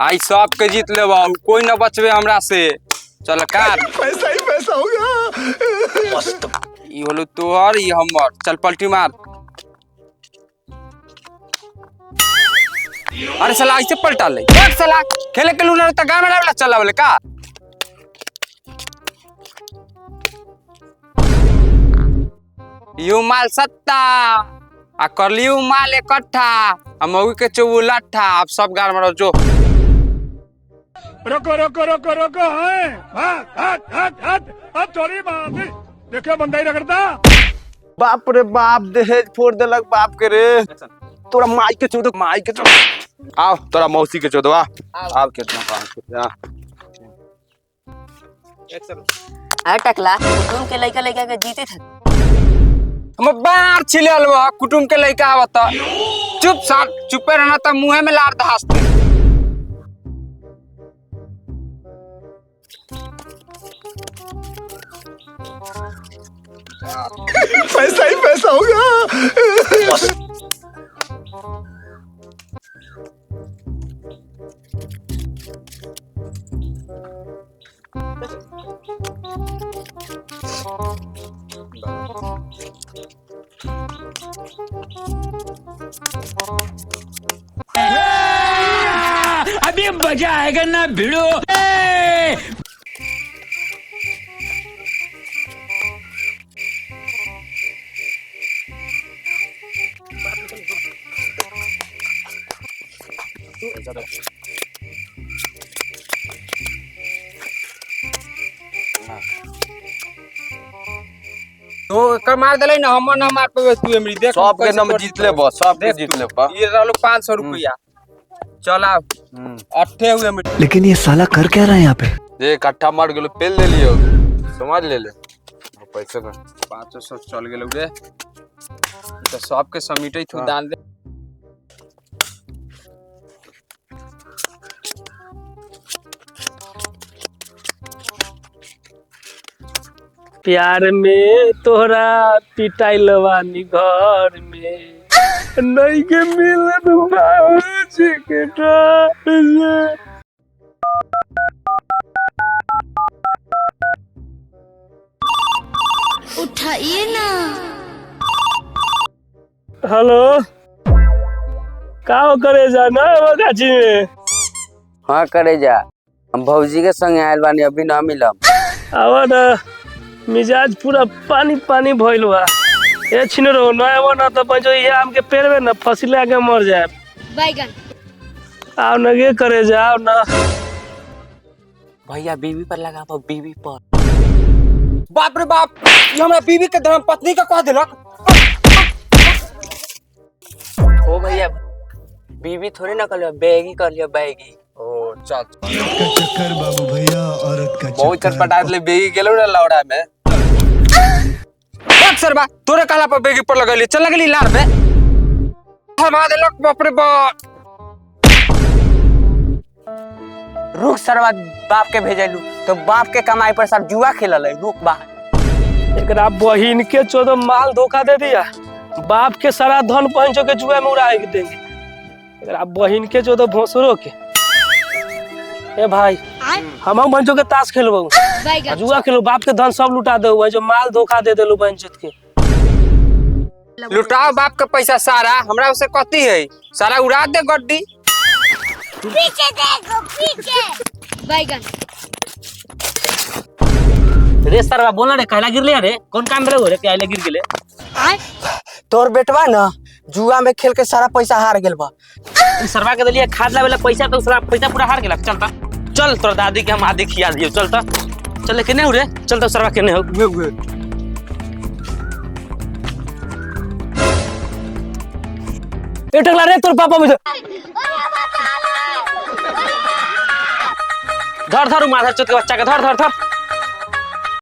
आई सब के जीत ले कोई न बचबे हमरा से। चल काट पैसा ही पैसा होगा। मस्त ई होलो तोहर ई हमर। चल पलटी मार। अरे साला ऐसे पलटा ले देख साला खेले के लूना त गांव में वाला चला बोले का। यू माल सत्ता आ करलियू माल इकट्ठा आ मौगी के चौ लाठा। अब सब गाड़ मारो जो। रोको रोको रोको रोको है। अब थोड़ी बात है। देखो बंदा ही रगड़ता। बाप रे बाप दहेज फोड़ देलक बाप के रे। तोरा माई के चोदो माई के चोदो। आओ तोरा मौसी के चोदो आ। आओ कितना पास आ टकला कुटुम के लइका लइका के जीते थे। हम बाहर छिले अलवा कुटुम के लइका आवत। चुप साट चुपे रहना त मुंह में लार दहासते। पैसा ही पैसा होगा। अभी मजा आएगा ना भिड़ो। तो कर मार देले न हम न मार पे तू हमरी देख सब के नंबर जीत ले बस सब के जीत ले बा। ये रहलो 500 रुपया। चल आ अट्ठे हुए मिट। लेकिन ये साला कर क्या रहा है यहाँ पे? देख अट्ठा मार गेलो पेल ले लियो समझ ले पैसे में 500 चल गेलो रे। तो सब के समीटे तू दान दे। प्यार में तोहरा पिटाइल वानी घर में नहीं के मिलन बाबूजी के डर से। उठाइए ना। हेलो का करे जाना गाची में? हाँ करे जा हम भौजी के संग आयल बानी अभी ना मिलम। आवा ना मिजाज पूरा पानी पानी भइल बा। ए छिनरो नया ना तो पंचो ये आम के पेड़ में ना फसिला के मर जाए। बैगन आओ ना ये करे जाओ ना। भैया बीवी पर लगा बीवी पर। बाप रे बाप ये हमरा बीवी के धर्म पत्नी का कह देलक। ओ भैया बीवी थोड़ी ना कर लियो बैगी कर लियो बैगी। ओ चल चक्कर बाबू भैया औरत का बहुत चटपटा ले बेगी गेलो रे लौड़ा में। देख सरबा तोरे काला पर बेगी पर लगली चल लगली लार पे। हवा देलक बाप रे बाप। रुक सरवा बाप के भेजलू तो बाप के कमाई पर सब जुआ खेलल है। रुक बा एकरा बहिन के 14 माल धोखा दे दिया। बाप के सारा धन पंचो के जुआ में उड़ा देंगे। एकरा बहिन के 14 भोसरो के। ए भाई हम पंचो के ताश खेलबो जुआ खेलो बाप के धन सब लुटा दो। जो माल धोखा दे देलू पंचत के। लुटाओ बाप का पैसा सारा हमरा उसे कथी है सारा उड़ा दे गड्डी। पीछे देखो पीछे बैगन। रे सरवा बोला रे कहला गिरले रे कौन काम भेले रे कहला गिर गेले। तोर बेटवा ना जुआ में खेल के सारा पैसा हार गेल बा। सरवा के दलिया खाद लावेला पैसा तो सारा पैसा पूरा हार गेला। चलता चल तोर दादी के हम आदि खिया दियो। चलता चल केने हो रे चलता सरवा केने हो। ए टकला रे तोर पापा मुझे धर धर माथा चोट के बच्चा के धर धर धर।